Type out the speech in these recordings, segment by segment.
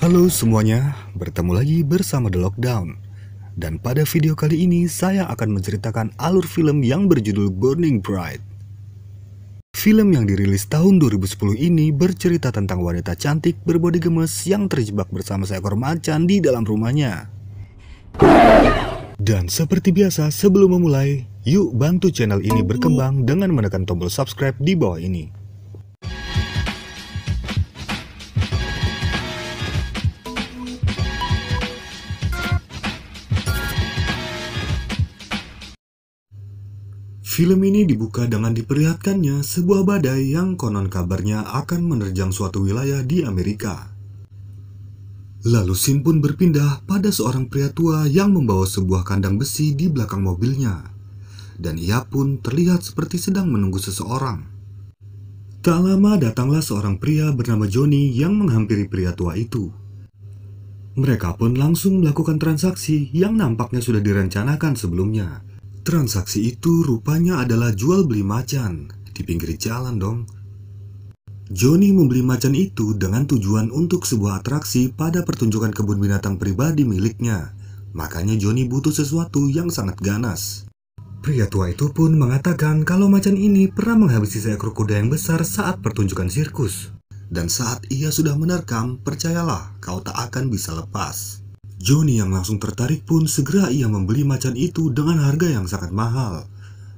Halo semuanya, bertemu lagi bersama The Lockdown. Dan pada video kali ini saya akan menceritakan alur film yang berjudul Burning Bright. Film yang dirilis tahun 2010 ini bercerita tentang wanita cantik berbodi gemes yang terjebak bersama seekor macan di dalam rumahnya. Dan seperti biasa sebelum memulai, yuk bantu channel ini berkembang dengan menekan tombol subscribe di bawah ini. Film ini dibuka dengan diperlihatkannya sebuah badai yang konon kabarnya akan menerjang suatu wilayah di Amerika. Lalu scene pun berpindah pada seorang pria tua yang membawa sebuah kandang besi di belakang mobilnya. Dan ia pun terlihat seperti sedang menunggu seseorang. Tak lama datanglah seorang pria bernama Johnny yang menghampiri pria tua itu. Mereka pun langsung melakukan transaksi yang nampaknya sudah direncanakan sebelumnya. Transaksi itu rupanya adalah jual beli macan di pinggir jalan dong. Johnny membeli macan itu dengan tujuan untuk sebuah atraksi pada pertunjukan kebun binatang pribadi miliknya. Makanya Johnny butuh sesuatu yang sangat ganas. Pria tua itu pun mengatakan kalau macan ini pernah menghabisi seekor kuda yang besar saat pertunjukan sirkus. Dan saat ia sudah menerkam, percayalah kau tak akan bisa lepas. Johnny yang langsung tertarik pun segera ia membeli macan itu dengan harga yang sangat mahal.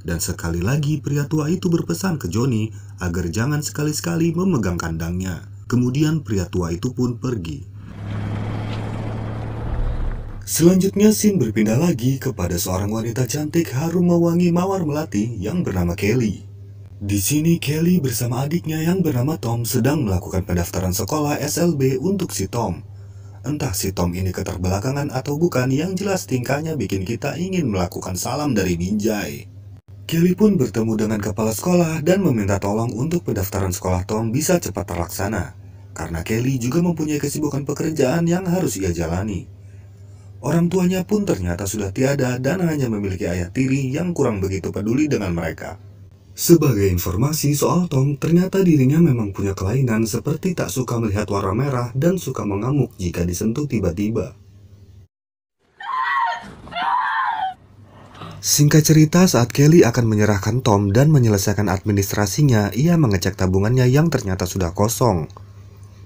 Dan sekali lagi pria tua itu berpesan ke Johnny agar jangan sekali-sekali memegang kandangnya. Kemudian pria tua itu pun pergi. Selanjutnya scene berpindah lagi kepada seorang wanita cantik harum mewangi mawar melati yang bernama Kelly. Di sini Kelly bersama adiknya yang bernama Tom sedang melakukan pendaftaran sekolah SLB untuk si Tom. Entah si Tom ini keterbelakangan atau bukan, yang jelas tingkahnya bikin kita ingin melakukan salam dari Binjai. Kelly pun bertemu dengan kepala sekolah dan meminta tolong untuk pendaftaran sekolah Tom bisa cepat terlaksana. Karena Kelly juga mempunyai kesibukan pekerjaan yang harus ia jalani. Orang tuanya pun ternyata sudah tiada dan hanya memiliki ayah tiri yang kurang begitu peduli dengan mereka. Sebagai informasi soal Tom, ternyata dirinya memang punya kelainan seperti tak suka melihat warna merah dan suka mengamuk jika disentuh tiba-tiba. Singkat cerita, saat Kelly akan menyerahkan Tom dan menyelesaikan administrasinya, ia mengecek tabungannya yang ternyata sudah kosong.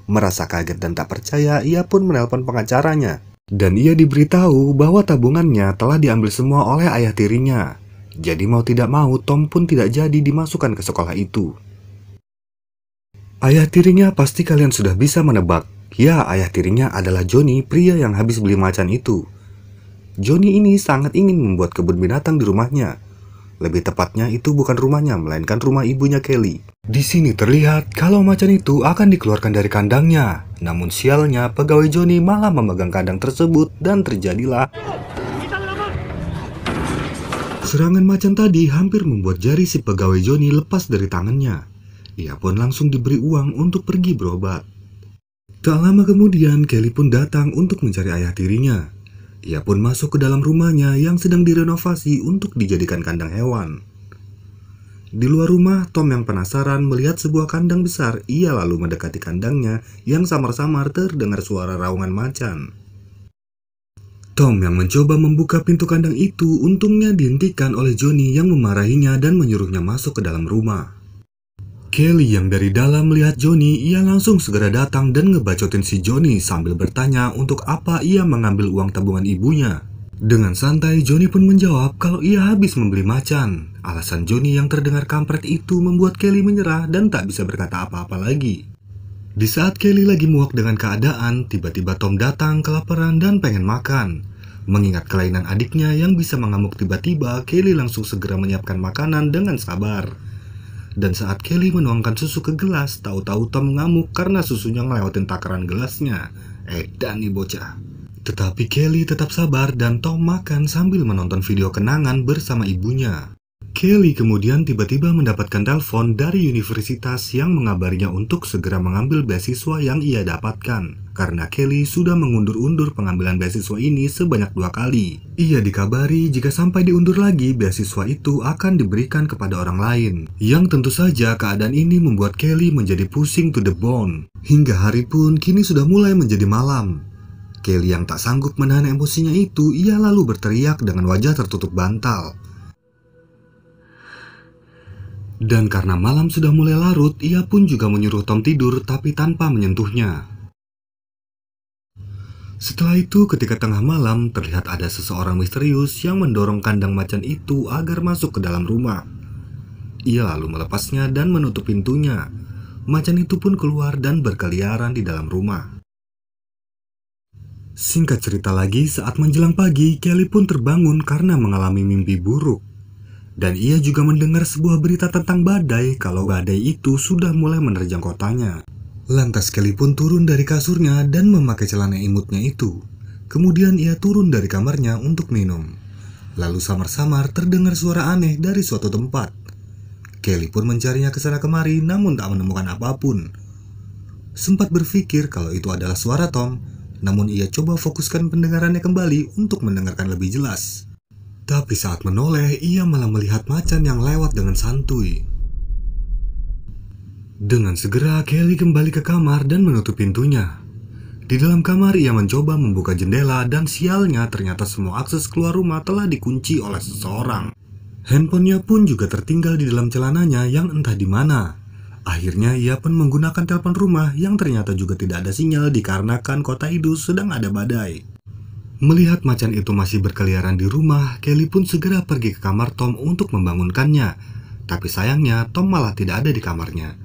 Merasa kaget dan tak percaya, ia pun menelpon pengacaranya. Dan ia diberitahu bahwa tabungannya telah diambil semua oleh ayah tirinya. Jadi mau tidak mau, Tom pun tidak jadi dimasukkan ke sekolah itu. Ayah tirinya pasti kalian sudah bisa menebak. Ya, ayah tirinya adalah Johnny, pria yang habis beli macan itu. Johnny ini sangat ingin membuat kebun binatang di rumahnya. Lebih tepatnya itu bukan rumahnya, melainkan rumah ibunya Kelly. Di sini terlihat kalau macan itu akan dikeluarkan dari kandangnya. Namun sialnya, pegawai Johnny malah memegang kandang tersebut dan terjadilah serangan macan tadi hampir membuat jari si pegawai Johnny lepas dari tangannya. Ia pun langsung diberi uang untuk pergi berobat. Tak lama kemudian Kelly pun datang untuk mencari ayah tirinya. Ia pun masuk ke dalam rumahnya yang sedang direnovasi untuk dijadikan kandang hewan. Di luar rumah, Tom yang penasaran melihat sebuah kandang besar. Ia lalu mendekati kandangnya yang samar-samar terdengar suara raungan macan. Tom yang mencoba membuka pintu kandang itu untungnya dihentikan oleh Johnny yang memarahinya dan menyuruhnya masuk ke dalam rumah. Kelly yang dari dalam melihat Johnny, ia langsung segera datang dan ngebacotin si Johnny sambil bertanya untuk apa ia mengambil uang tabungan ibunya. Dengan santai Johnny pun menjawab kalau ia habis membeli macan. Alasan Johnny yang terdengar kampret itu membuat Kelly menyerah dan tak bisa berkata apa-apa lagi. Di saat Kelly lagi muak dengan keadaan, tiba-tiba Tom datang kelaparan dan pengen makan. Mengingat kelainan adiknya yang bisa mengamuk tiba-tiba, Kelly langsung segera menyiapkan makanan dengan sabar. Dan saat Kelly menuangkan susu ke gelas, tahu-tahu Tom mengamuk karena susunya ngelewatin takaran gelasnya. Dan nih bocah. Tetapi Kelly tetap sabar dan Tom makan sambil menonton video kenangan bersama ibunya. Kelly kemudian tiba-tiba mendapatkan telepon dari universitas yang mengabarinya untuk segera mengambil beasiswa yang ia dapatkan. Karena Kelly sudah mengundur-undur pengambilan beasiswa ini sebanyak 2 kali. Ia dikabari jika sampai diundur lagi, beasiswa itu akan diberikan kepada orang lain. Yang tentu saja keadaan ini membuat Kelly menjadi pusing to the bone. Hingga hari pun kini sudah mulai menjadi malam. Kelly yang tak sanggup menahan emosinya itu, ia lalu berteriak dengan wajah tertutup bantal. Dan karena malam sudah mulai larut, ia pun juga menyuruh Tom tidur tapi tanpa menyentuhnya. Setelah itu, ketika tengah malam, terlihat ada seseorang misterius yang mendorong kandang macan itu agar masuk ke dalam rumah. Ia lalu melepasnya dan menutup pintunya. Macan itu pun keluar dan berkeliaran di dalam rumah. Singkat cerita lagi, saat menjelang pagi, Kelly pun terbangun karena mengalami mimpi buruk. Dan ia juga mendengar sebuah berita tentang badai kalau badai itu sudah mulai menerjang kotanya. Lantas Kelly pun turun dari kasurnya dan memakai celana imutnya itu. Kemudian ia turun dari kamarnya untuk minum. Lalu samar-samar terdengar suara aneh dari suatu tempat. Kelly pun mencarinya ke sana kemari namun tak menemukan apapun. Sempat berpikir kalau itu adalah suara Tom, namun ia coba fokuskan pendengarannya kembali untuk mendengarkan lebih jelas. Tapi saat menoleh, ia malah melihat macan yang lewat dengan santuy. Dengan segera, Kelly kembali ke kamar dan menutup pintunya. Di dalam kamar, ia mencoba membuka jendela dan sialnya ternyata semua akses keluar rumah telah dikunci oleh seseorang. Handphonenya pun juga tertinggal di dalam celananya yang entah di mana. Akhirnya, ia pun menggunakan telepon rumah yang ternyata juga tidak ada sinyal dikarenakan kota itu sedang ada badai. Melihat macan itu masih berkeliaran di rumah, Kelly pun segera pergi ke kamar Tom untuk membangunkannya. Tapi sayangnya Tom malah tidak ada di kamarnya.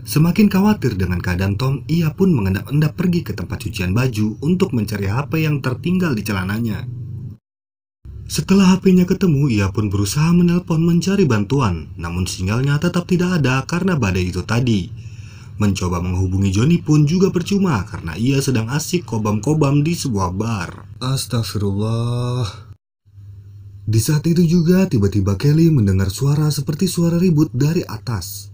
Semakin khawatir dengan keadaan Tom, ia pun mengendap-endap pergi ke tempat cucian baju untuk mencari HP yang tertinggal di celananya. Setelah HP-nya ketemu, ia pun berusaha menelpon mencari bantuan, namun sinyalnya tetap tidak ada karena badai itu tadi. Mencoba menghubungi Johnny pun juga percuma karena ia sedang asik kobam-kobam di sebuah bar. Astagfirullah. Di saat itu juga tiba-tiba Kelly mendengar suara seperti suara ribut dari atas.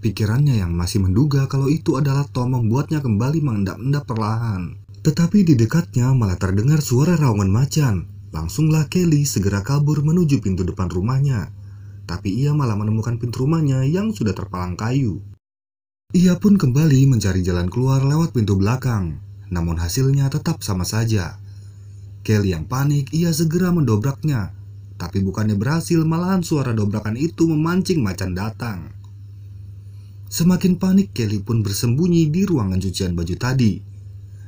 Pikirannya yang masih menduga kalau itu adalah Tom membuatnya kembali mengendap-endap perlahan. Tetapi di dekatnya malah terdengar suara raungan macan. Langsunglah Kelly segera kabur menuju pintu depan rumahnya. Tapi ia malah menemukan pintu rumahnya yang sudah terpalang kayu. Ia pun kembali mencari jalan keluar lewat pintu belakang, namun hasilnya tetap sama saja. Kelly yang panik, ia segera mendobraknya. Tapi bukannya berhasil, malahan suara dobrakan itu memancing macan datang. Semakin panik, Kelly pun bersembunyi di ruangan cucian baju tadi.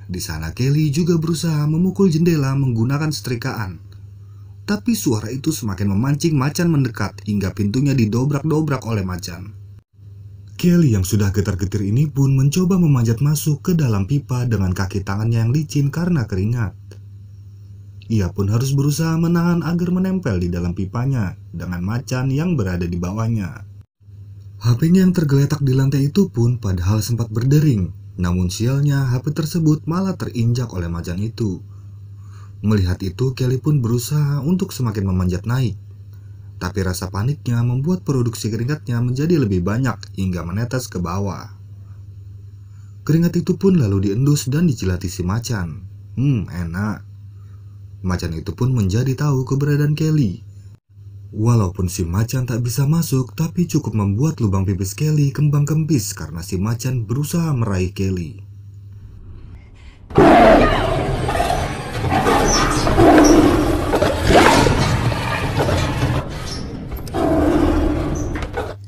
Di sana Kelly juga berusaha memukul jendela menggunakan setrikaan. Tapi suara itu semakin memancing macan mendekat hingga pintunya didobrak-dobrak oleh macan. Kelly yang sudah getar-getir ini pun mencoba memanjat masuk ke dalam pipa dengan kaki tangannya yang licin karena keringat. Ia pun harus berusaha menahan agar menempel di dalam pipanya dengan macan yang berada di bawahnya. HP-nya yang tergeletak di lantai itu pun padahal sempat berdering, namun sialnya HP tersebut malah terinjak oleh macan itu. Melihat itu, Kelly pun berusaha untuk semakin memanjat naik. Tapi rasa paniknya membuat produksi keringatnya menjadi lebih banyak hingga menetes ke bawah. Keringat itu pun lalu diendus dan dicilati si macan. Enak. Macan itu pun menjadi tahu keberadaan Kelly. Walaupun si macan tak bisa masuk, tapi cukup membuat lubang pipis Kelly kembang kempis karena si macan berusaha meraih Kelly.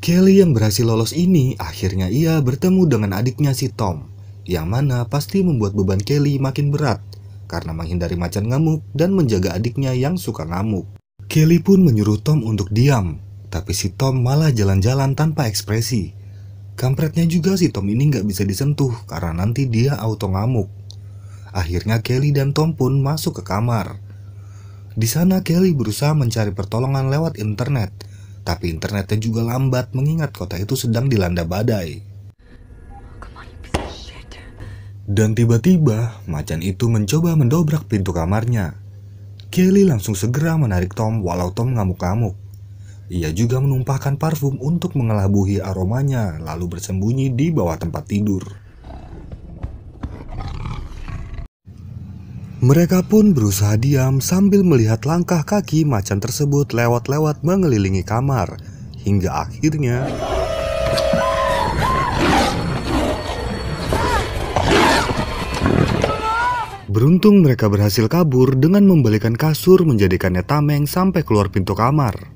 Kelly yang berhasil lolos ini, akhirnya ia bertemu dengan adiknya si Tom, yang mana pasti membuat beban Kelly makin berat, karena menghindari macan ngamuk dan menjaga adiknya yang suka ngamuk. Kelly pun menyuruh Tom untuk diam, tapi si Tom malah jalan-jalan tanpa ekspresi. Kampretnya juga si Tom ini nggak bisa disentuh, karena nanti dia auto ngamuk. Akhirnya Kelly dan Tom pun masuk ke kamar. Di sana Kelly berusaha mencari pertolongan lewat internet, tapi internetnya juga lambat mengingat kota itu sedang dilanda badai. Dan tiba-tiba macan itu mencoba mendobrak pintu kamarnya. Kelly langsung segera menarik Tom walau Tom ngamuk-ngamuk. Ia juga menumpahkan parfum untuk mengelabuhi aromanya, lalu bersembunyi di bawah tempat tidur. Mereka pun berusaha diam sambil melihat langkah kaki macan tersebut lewat-lewat mengelilingi kamar, hingga akhirnya beruntung mereka berhasil kabur dengan membalikan kasur menjadikannya tameng sampai keluar pintu kamar.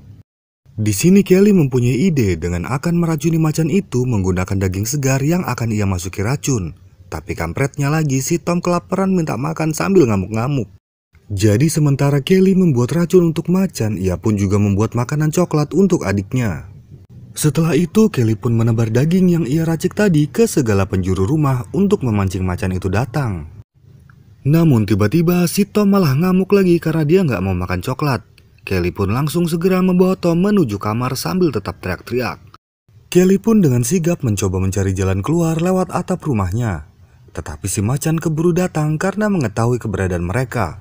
Di sini Kelly mempunyai ide dengan akan meracuni macan itu menggunakan daging segar yang akan ia masuki racun. Tapi kampretnya lagi si Tom kelaparan minta makan sambil ngamuk-ngamuk. Jadi sementara Kelly membuat racun untuk macan, ia pun juga membuat makanan coklat untuk adiknya. Setelah itu Kelly pun menebar daging yang ia racik tadi ke segala penjuru rumah untuk memancing macan itu datang. Namun tiba-tiba si Tom malah ngamuk lagi karena dia nggak mau makan coklat. Kelly pun langsung segera membawa Tom menuju kamar sambil tetap teriak-teriak. Kelly pun dengan sigap mencoba mencari jalan keluar lewat atap rumahnya. Tetapi si macan keburu datang karena mengetahui keberadaan mereka.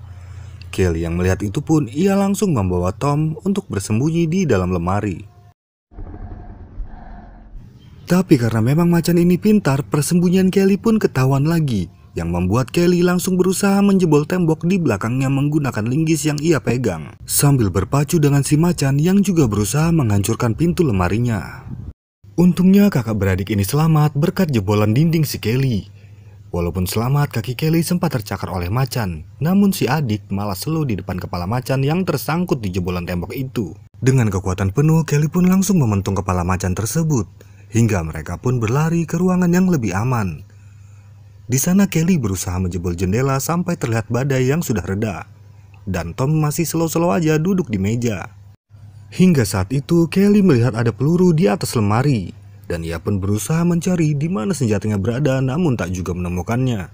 Kelly yang melihat itu pun ia langsung membawa Tom untuk bersembunyi di dalam lemari. Tapi karena memang macan ini pintar, persembunyian Kelly pun ketahuan lagi, yang membuat Kelly langsung berusaha menjebol tembok di belakangnya menggunakan linggis yang ia pegang, sambil berpacu dengan si macan yang juga berusaha menghancurkan pintu lemarinya. Untungnya kakak beradik ini selamat berkat jebolan dinding si Kelly. Walaupun selamat, kaki Kelly sempat tercakar oleh macan, namun si adik malah slow di depan kepala macan yang tersangkut di jebolan tembok itu. Dengan kekuatan penuh, Kelly pun langsung mementung kepala macan tersebut, hingga mereka pun berlari ke ruangan yang lebih aman. Di sana Kelly berusaha menjebol jendela sampai terlihat badai yang sudah reda. Dan Tom masih slow-slow aja duduk di meja. Hingga saat itu Kelly melihat ada peluru di atas lemari. Dan ia pun berusaha mencari di mana senjatanya berada namun tak juga menemukannya.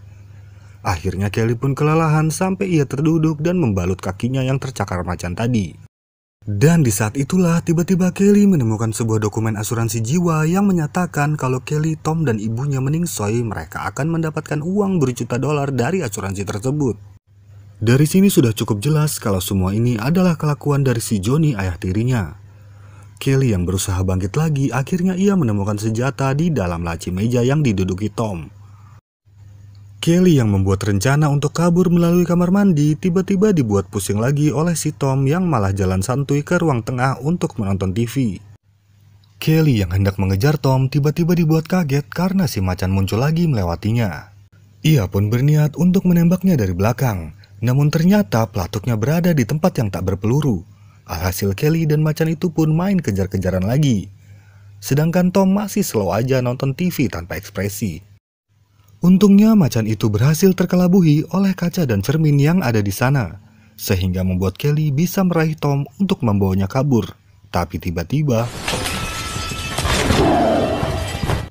Akhirnya Kelly pun kelelahan sampai ia terduduk dan membalut kakinya yang tercakar macan tadi. Dan di saat itulah tiba-tiba Kelly menemukan sebuah dokumen asuransi jiwa yang menyatakan kalau Kelly, Tom, dan ibunya meningsoy mereka akan mendapatkan uang berjuta dolar dari asuransi tersebut. Dari sini sudah cukup jelas kalau semua ini adalah kelakuan dari si Johnny ayah tirinya. Kelly yang berusaha bangkit lagi akhirnya ia menemukan senjata di dalam laci meja yang diduduki Tom. Kelly yang membuat rencana untuk kabur melalui kamar mandi tiba-tiba dibuat pusing lagi oleh si Tom yang malah jalan santuy ke ruang tengah untuk menonton TV. Kelly yang hendak mengejar Tom tiba-tiba dibuat kaget karena si macan muncul lagi melewatinya. Ia pun berniat untuk menembaknya dari belakang, namun ternyata pelatuknya berada di tempat yang tak berpeluru. Alhasil Kelly dan macan itu pun main kejar-kejaran lagi. Sedangkan Tom masih slow aja nonton TV tanpa ekspresi. Untungnya macan itu berhasil terkelabuhi oleh kaca dan cermin yang ada di sana, sehingga membuat Kelly bisa meraih Tom untuk membawanya kabur. Tapi tiba-tiba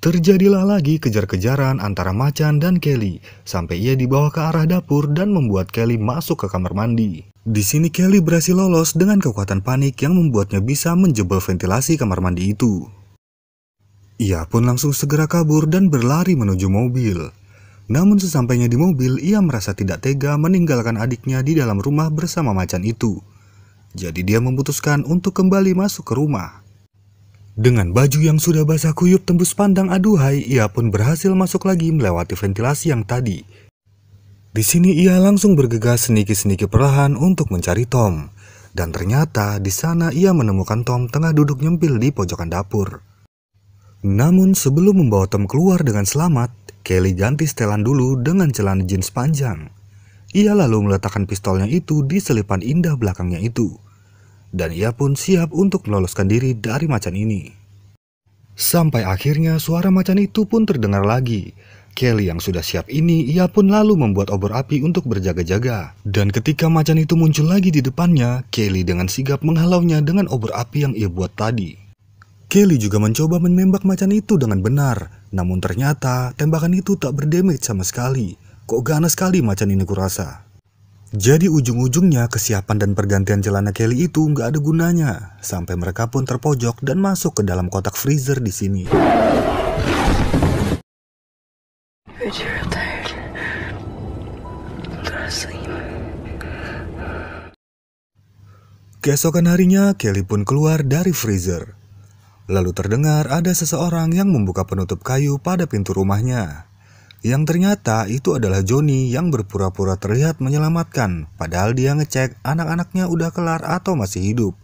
terjadilah lagi kejar-kejaran antara macan dan Kelly, sampai ia dibawa ke arah dapur dan membuat Kelly masuk ke kamar mandi. Di sini Kelly berhasil lolos dengan kekuatan panik yang membuatnya bisa menjebol ventilasi kamar mandi itu. Ia pun langsung segera kabur dan berlari menuju mobil. Namun sesampainya di mobil, ia merasa tidak tega meninggalkan adiknya di dalam rumah bersama macan itu. Jadi dia memutuskan untuk kembali masuk ke rumah. Dengan baju yang sudah basah kuyup tembus pandang aduhai, ia pun berhasil masuk lagi melewati ventilasi yang tadi. Di sini ia langsung bergegas sedikit-sedikit perlahan untuk mencari Tom. Dan ternyata di sana ia menemukan Tom tengah duduk nyempil di pojokan dapur. Namun sebelum membawa Tom keluar dengan selamat, Kelly ganti setelan dulu dengan celana jeans panjang. Ia lalu meletakkan pistolnya itu di selipan indah belakangnya itu. Dan ia pun siap untuk meloloskan diri dari macan ini. Sampai akhirnya suara macan itu pun terdengar lagi. Kelly yang sudah siap ini, ia pun lalu membuat obor api untuk berjaga-jaga. Dan ketika macan itu muncul lagi di depannya, Kelly dengan sigap menghalaunya dengan obor api yang ia buat tadi. Kelly juga mencoba menembak macan itu dengan benar, namun ternyata tembakan itu tak berdamage sama sekali. Kok ganas sekali macan ini kurasa. Jadi ujung-ujungnya kesiapan dan pergantian celana Kelly itu nggak ada gunanya, sampai mereka pun terpojok dan masuk ke dalam kotak freezer di sini. Keesokan harinya, Kelly pun keluar dari freezer. Lalu terdengar ada seseorang yang membuka penutup kayu pada pintu rumahnya. Yang ternyata itu adalah Johnny yang berpura-pura terlihat menyelamatkan, padahal dia ngecek anak-anaknya udah kelar atau masih hidup.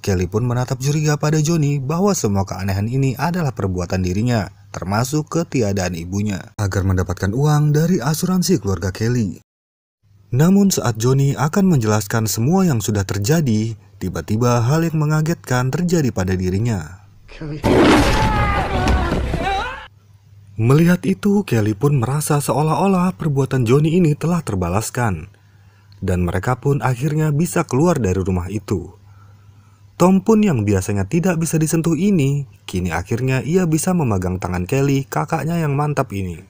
Kelly pun menatap curiga pada Johnny bahwa semua keanehan ini adalah perbuatan dirinya, termasuk ketiadaan ibunya, agar mendapatkan uang dari asuransi keluarga Kelly. Namun saat Johnny akan menjelaskan semua yang sudah terjadi, tiba-tiba hal yang mengagetkan terjadi pada dirinya. Melihat itu, Kelly pun merasa seolah-olah perbuatan Johnny ini telah terbalaskan. Dan mereka pun akhirnya bisa keluar dari rumah itu. Tom pun yang biasanya tidak bisa disentuh ini, kini akhirnya ia bisa memegang tangan Kelly, kakaknya yang mantap ini.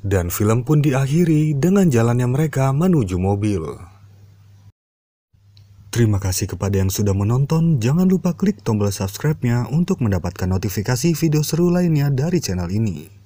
Dan film pun diakhiri dengan jalannya mereka menuju mobil. Terima kasih kepada yang sudah menonton. Jangan lupa klik tombol subscribe-nya untuk mendapatkan notifikasi video seru lainnya dari channel ini.